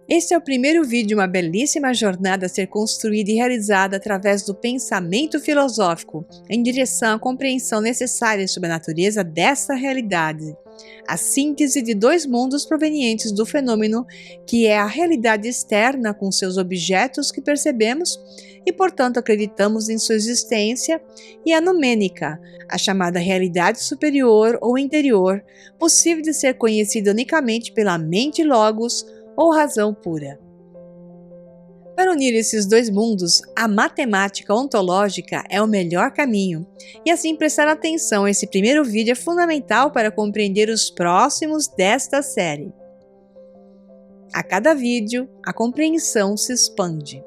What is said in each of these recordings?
Este é o primeiro vídeo de uma belíssima jornada a ser construída e realizada através do pensamento filosófico em direção à compreensão necessária sobre a natureza dessa realidade, a síntese de dois mundos provenientes do fenômeno que é a realidade externa com seus objetos que percebemos e, portanto, acreditamos em sua existência, e a numênica, a chamada realidade superior ou interior, possível de ser conhecida unicamente pela mente logos ou razão pura. Para unir esses dois mundos, a matemática ontológica é o melhor caminho, e assim prestar atenção a esse primeiro vídeo é fundamental para compreender os próximos desta série. A cada vídeo, a compreensão se expande.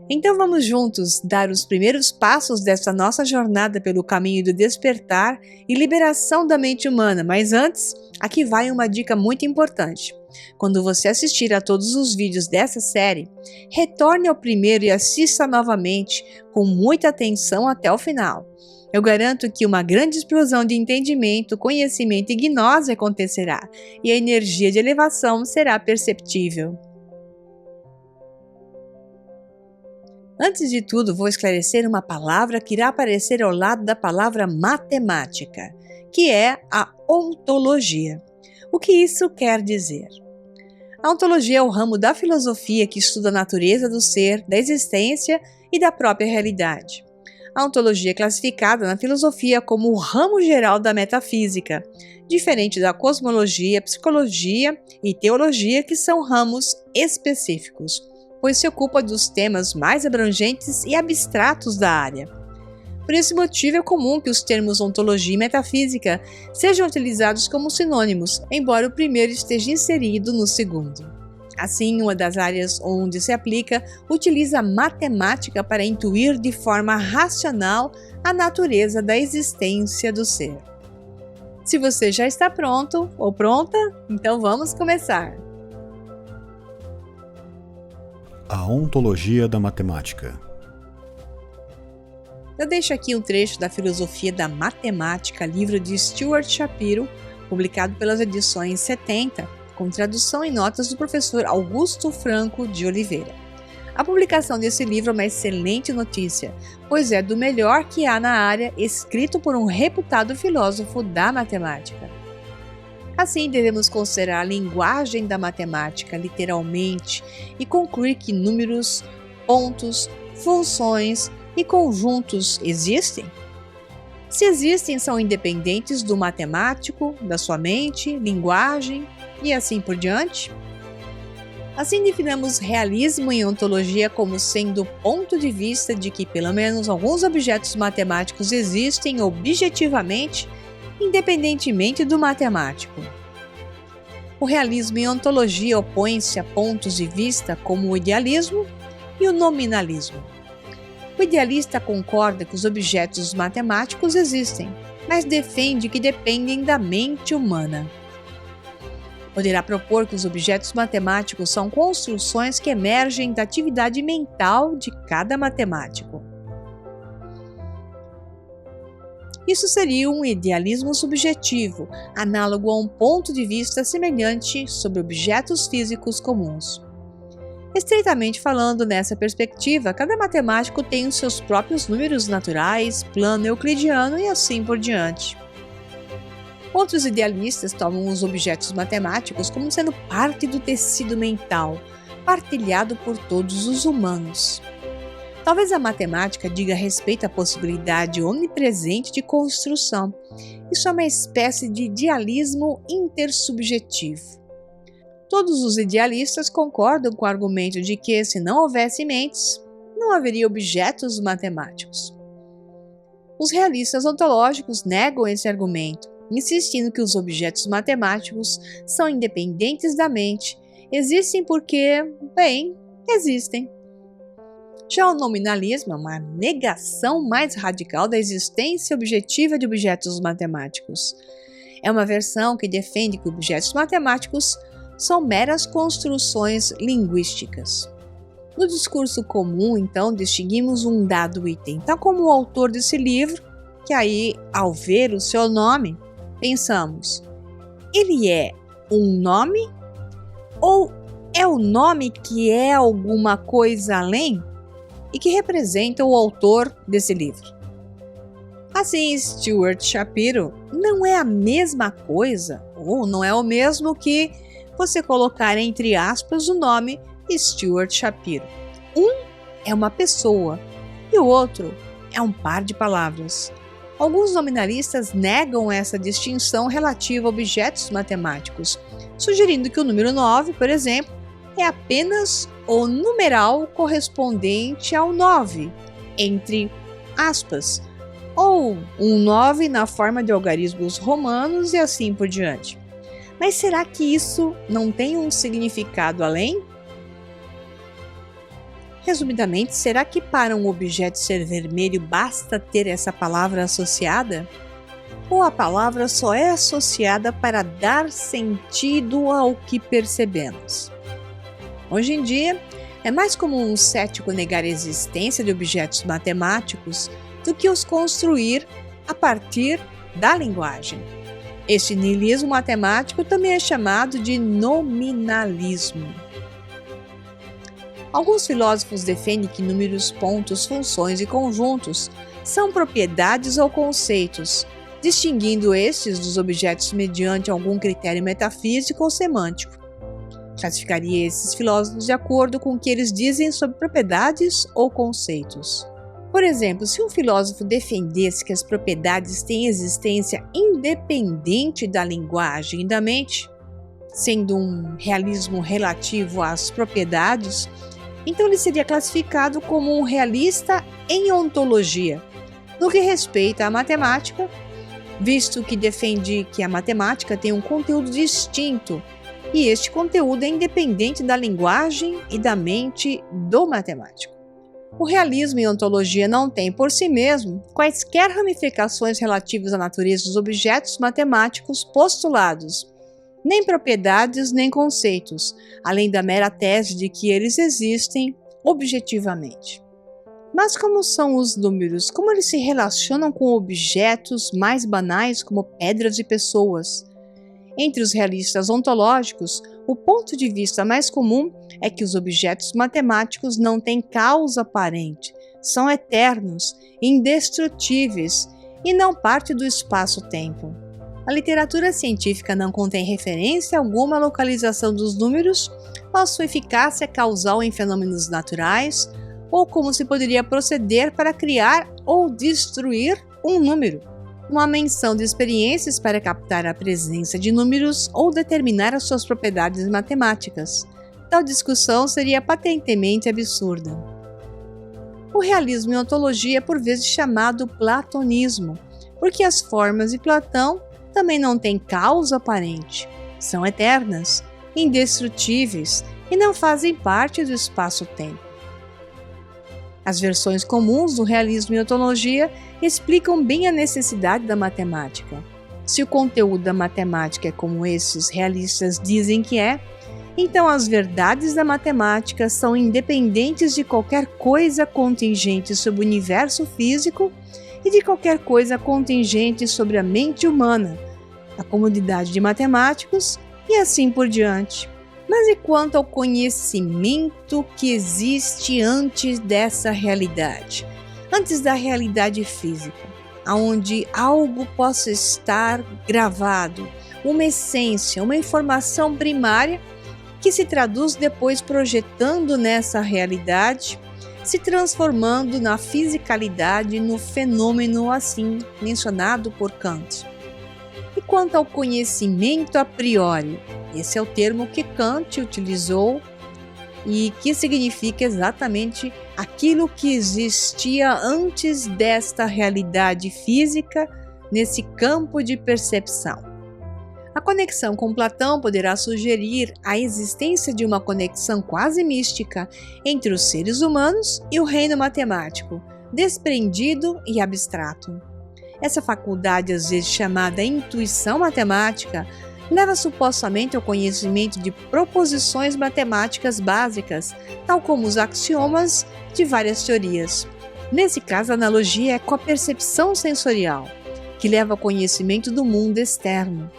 Então vamos juntos dar os primeiros passos desta nossa jornada pelo caminho do despertar e liberação da mente humana, mas antes, aqui vai uma dica muito importante. Quando você assistir a todos os vídeos dessa série, retorne ao primeiro e assista novamente com muita atenção até o final. Eu garanto que uma grande explosão de entendimento, conhecimento e gnose acontecerá, e a energia de elevação será perceptível. Antes de tudo, vou esclarecer uma palavra que irá aparecer ao lado da palavra matemática, que é a ontologia. O que isso quer dizer? A ontologia é o ramo da filosofia que estuda a natureza do ser, da existência e da própria realidade. A ontologia é classificada na filosofia como o ramo geral da metafísica, diferente da cosmologia, psicologia e teologia, que são ramos específicos, pois se ocupa dos temas mais abrangentes e abstratos da área. Por esse motivo, é comum que os termos ontologia e metafísica sejam utilizados como sinônimos, embora o primeiro esteja inserido no segundo. Assim, uma das áreas onde se aplica utiliza a matemática para intuir de forma racional a natureza da existência do ser. Se você já está pronto ou pronta, então vamos começar! A ontologia da matemática. Eu deixo aqui um trecho da Filosofia da Matemática, livro de Stuart Shapiro, publicado pelas edições 70, com tradução e notas do professor Augusto Franco de Oliveira. A publicação desse livro é uma excelente notícia, pois é do melhor que há na área, escrito por um reputado filósofo da matemática. Assim, devemos considerar a linguagem da matemática literalmente e concluir que números, pontos, funções e conjuntos existem? Se existem, são independentes do matemático, da sua mente, linguagem e assim por diante? Assim, definimos realismo e ontologia como sendo o ponto de vista de que pelo menos alguns objetos matemáticos existem objetivamente, independentemente do matemático. O realismo e a ontologia opõem-se a pontos de vista como o idealismo e o nominalismo. O idealista concorda que os objetos matemáticos existem, mas defende que dependem da mente humana. Poderá propor que os objetos matemáticos são construções que emergem da atividade mental de cada matemático. Isso seria um idealismo subjetivo, análogo a um ponto de vista semelhante sobre objetos físicos comuns. Estreitamente falando, nessa perspectiva, cada matemático tem os seus próprios números naturais, plano euclidiano e assim por diante. Outros idealistas tomam os objetos matemáticos como sendo parte do tecido mental, partilhado por todos os humanos. Talvez a matemática diga respeito à possibilidade onipresente de construção. Isso é uma espécie de idealismo intersubjetivo. Todos os idealistas concordam com o argumento de que, se não houvesse mentes, não haveria objetos matemáticos. Os realistas ontológicos negam esse argumento, insistindo que os objetos matemáticos são independentes da mente, existem porque, bem, existem. Já o nominalismo é uma negação mais radical da existência objetiva de objetos matemáticos. É uma versão que defende que objetos matemáticos são meras construções linguísticas. No discurso comum, então, distinguimos um dado item, tal como o autor desse livro, que aí, ao ver o seu nome, pensamos: ele é um nome? Ou é o nome que é alguma coisa além e que representa o autor desse livro? Assim, Stuart Shapiro não é a mesma coisa, ou não é o mesmo que você colocar entre aspas o nome Stuart Shapiro. Um é uma pessoa e o outro é um par de palavras. Alguns nominalistas negam essa distinção relativa a objetos matemáticos, sugerindo que o número 9, por exemplo, é apenas o numeral correspondente ao 9, entre aspas, ou um 9 na forma de algarismos romanos e assim por diante. Mas será que isso não tem um significado além? Resumidamente, será que para um objeto ser vermelho basta ter essa palavra associada? Ou a palavra só é associada para dar sentido ao que percebemos? Hoje em dia, é mais comum um cético negar a existência de objetos matemáticos do que os construir a partir da linguagem. Este niilismo matemático também é chamado de nominalismo. Alguns filósofos defendem que números, pontos, funções e conjuntos são propriedades ou conceitos, distinguindo estes dos objetos mediante algum critério metafísico ou semântico. Classificaria esses filósofos de acordo com o que eles dizem sobre propriedades ou conceitos. Por exemplo, se um filósofo defendesse que as propriedades têm existência independente da linguagem e da mente, sendo um realismo relativo às propriedades, então ele seria classificado como um realista em ontologia, no que respeita à matemática, visto que defende que a matemática tem um conteúdo distinto e este conteúdo é independente da linguagem e da mente do matemático. O realismo em ontologia não tem, por si mesmo, quaisquer ramificações relativas à natureza dos objetos matemáticos postulados, nem propriedades nem conceitos, além da mera tese de que eles existem objetivamente. Mas como são os números? Como eles se relacionam com objetos mais banais como pedras e pessoas? Entre os realistas ontológicos, o ponto de vista mais comum é que os objetos matemáticos não têm causa aparente, são eternos, indestrutíveis e não parte do espaço-tempo. A literatura científica não contém referência alguma à localização dos números, ou à sua eficácia causal em fenômenos naturais, ou como se poderia proceder para criar ou destruir um número. Uma menção de experiências para captar a presença de números ou determinar as suas propriedades matemáticas. Tal discussão seria patentemente absurda. O realismo em ontologia é por vezes chamado platonismo, porque as formas de Platão também não têm causa aparente, são eternas, indestrutíveis e não fazem parte do espaço-tempo. As versões comuns do realismo em ontologia explicam bem a necessidade da matemática. Se o conteúdo da matemática é como esses realistas dizem que é, então as verdades da matemática são independentes de qualquer coisa contingente sobre o universo físico e de qualquer coisa contingente sobre a mente humana, a comunidade de matemáticos e assim por diante. Mas e quanto ao conhecimento que existe antes dessa realidade? Antes da realidade física, onde algo possa estar gravado, uma essência, uma informação primária que se traduz depois projetando nessa realidade, se transformando na fisicalidade, no fenômeno assim mencionado por Kant. E quanto ao conhecimento a priori, esse é o termo que Kant utilizou e que significa exatamente aquilo que existia antes desta realidade física nesse campo de percepção. A conexão com Platão poderá sugerir a existência de uma conexão quase mística entre os seres humanos e o reino matemático, desprendido e abstrato. Essa faculdade, às vezes chamada intuição matemática, leva supostamente ao conhecimento de proposições matemáticas básicas, tal como os axiomas de várias teorias. Nesse caso, a analogia é com a percepção sensorial, que leva ao conhecimento do mundo externo.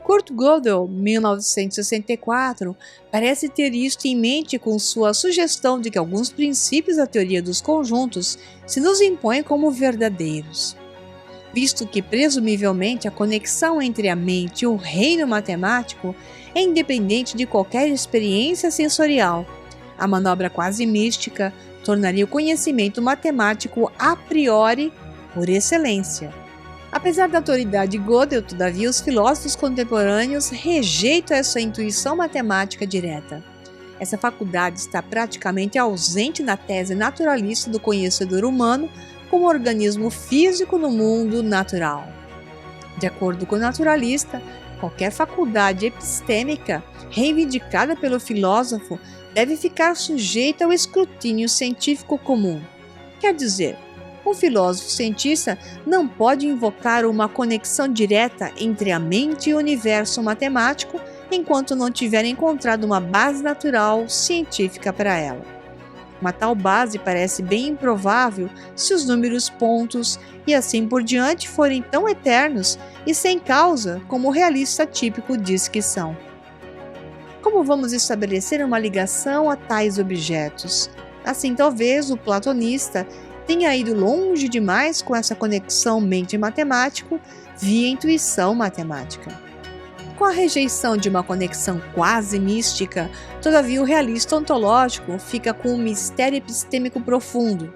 Kurt Gödel, 1964, parece ter isto em mente com sua sugestão de que alguns princípios da teoria dos conjuntos se nos impõem como verdadeiros. Visto que, presumivelmente, a conexão entre a mente e o reino matemático é independente de qualquer experiência sensorial, a manobra quase mística tornaria o conhecimento matemático a priori por excelência. Apesar da autoridade de Gödel, todavia, os filósofos contemporâneos rejeitam essa intuição matemática direta. Essa faculdade está praticamente ausente na tese naturalista do conhecedor humano como organismo físico no mundo natural. De acordo com o naturalista, qualquer faculdade epistêmica reivindicada pelo filósofo deve ficar sujeita ao escrutínio científico comum. Quer dizer, um filósofo cientista não pode invocar uma conexão direta entre a mente e o universo matemático enquanto não tiver encontrado uma base natural científica para ela. Uma tal base parece bem improvável se os números, pontos e assim por diante forem tão eternos e sem causa como o realista típico diz que são. Como vamos estabelecer uma ligação a tais objetos? Assim, talvez o platonista tenha ido longe demais com essa conexão mente-matemático via intuição matemática. Com a rejeição de uma conexão quase mística, todavia o realista ontológico fica com um mistério epistêmico profundo.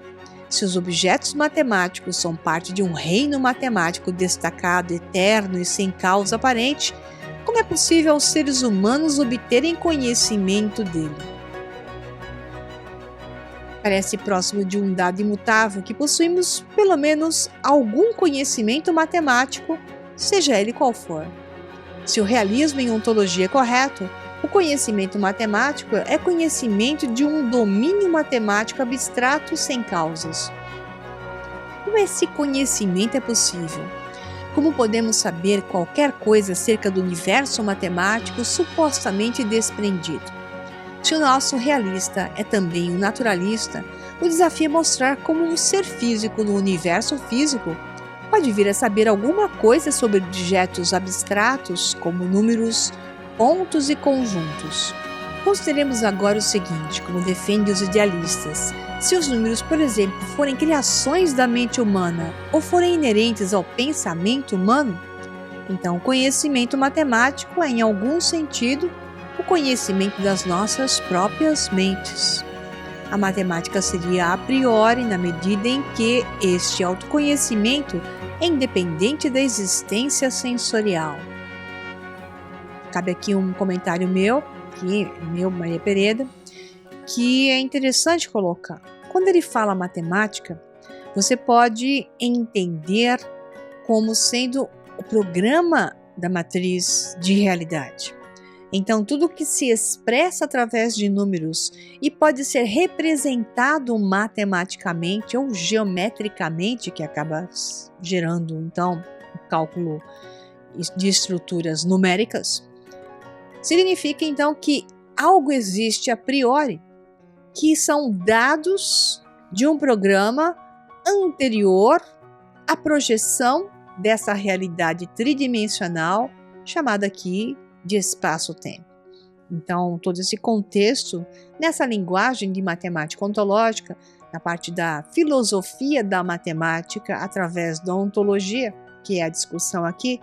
Se os objetos matemáticos são parte de um reino matemático destacado, eterno e sem causa aparente, como é possível aos seres humanos obterem conhecimento dele? Parece próximo de um dado imutável que possuímos pelo menos algum conhecimento matemático, seja ele qual for. Se o realismo em ontologia é correto, o conhecimento matemático é conhecimento de um domínio matemático abstrato sem causas. Como esse conhecimento é possível? Como podemos saber qualquer coisa acerca do universo matemático supostamente desprendido? Se o nosso realista é também um naturalista, o desafio é mostrar como um ser físico no universo físico pode vir a saber alguma coisa sobre objetos abstratos como números, pontos e conjuntos. Consideremos agora o seguinte, como defendem os idealistas. Se os números, por exemplo, forem criações da mente humana ou forem inerentes ao pensamento humano, então o conhecimento matemático é, em algum sentido, o conhecimento das nossas próprias mentes. A matemática seria a priori na medida em que este autoconhecimento é independente da existência sensorial. Cabe aqui um comentário meu, Maria Pereda, que é interessante colocar. Quando ele fala matemática, você pode entender como sendo o programa da matriz de realidade. Então, tudo que se expressa através de números e pode ser representado matematicamente ou geometricamente, que acaba gerando, então, o cálculo de estruturas numéricas, significa, então, que algo existe a priori, que são dados de um programa anterior à projeção dessa realidade tridimensional, chamada aqui de espaço-tempo. Então, todo esse contexto, nessa linguagem de matemática ontológica, na parte da filosofia da matemática, através da ontologia, que é a discussão aqui,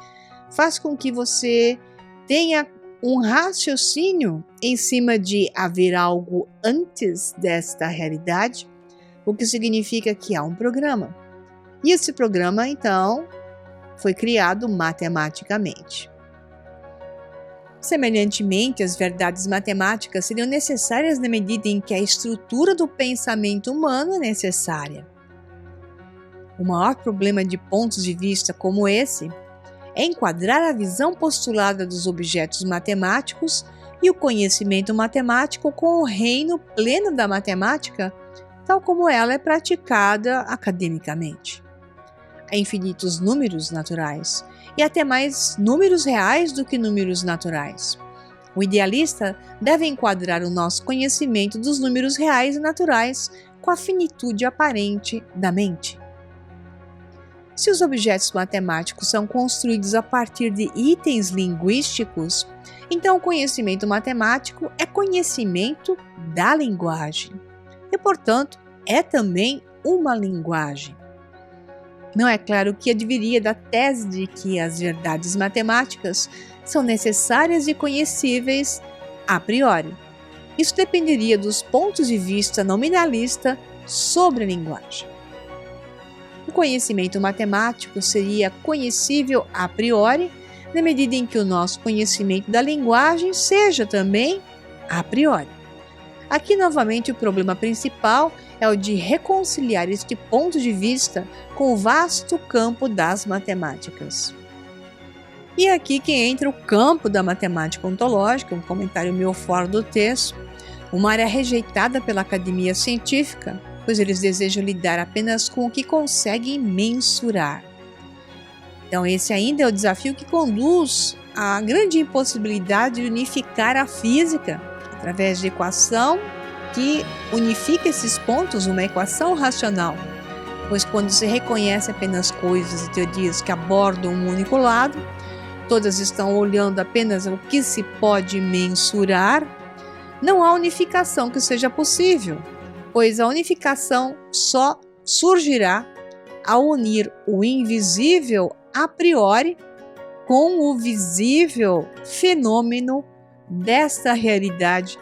faz com que você tenha um raciocínio em cima de haver algo antes desta realidade, o que significa que há um programa. E esse programa, então, foi criado matematicamente. Semelhantemente, as verdades matemáticas seriam necessárias na medida em que a estrutura do pensamento humano é necessária. O maior problema de pontos de vista como esse é enquadrar a visão postulada dos objetos matemáticos e o conhecimento matemático com o reino pleno da matemática, tal como ela é praticada academicamente. Há infinitos números naturais, e até mais números reais do que números naturais. O idealista deve enquadrar o nosso conhecimento dos números reais e naturais com a finitude aparente da mente. Se os objetos matemáticos são construídos a partir de itens linguísticos, então o conhecimento matemático é conhecimento da linguagem e, portanto, é também uma linguagem. Não é claro o que adviria da tese de que as verdades matemáticas são necessárias e conhecíveis a priori. Isso dependeria dos pontos de vista nominalista sobre a linguagem. O conhecimento matemático seria conhecível a priori, na medida em que o nosso conhecimento da linguagem seja também a priori. Aqui, novamente, o problema principal é o de reconciliar este ponto de vista com o vasto campo das matemáticas. E é aqui que entra o campo da matemática ontológica, um comentário meu fora do texto, uma área rejeitada pela academia científica, pois eles desejam lidar apenas com o que conseguem mensurar. Então, esse ainda é o desafio que conduz à grande impossibilidade de unificar a física através de equação que unifica esses pontos, uma equação racional, pois quando se reconhece apenas coisas e teorias que abordam um único lado, todas estão olhando apenas o que se pode mensurar, não há unificação que seja possível, pois a unificação só surgirá ao unir o invisível a priori com o visível fenômeno desta realidade,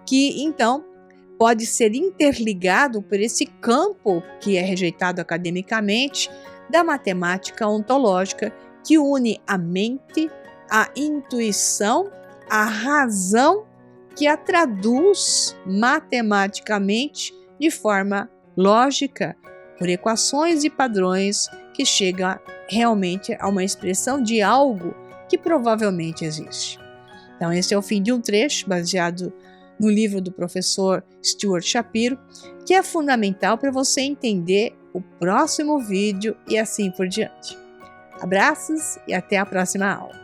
que então pode ser interligado por esse campo que é rejeitado academicamente da matemática ontológica, que une a mente, a intuição, a razão, que a traduz matematicamente de forma lógica, por equações e padrões, que chega realmente a uma expressão de algo que provavelmente existe. Então, esse é o fim de um trecho baseado no livro do professor Stuart Shapiro, que é fundamental para você entender o próximo vídeo e assim por diante. Abraços e até a próxima aula.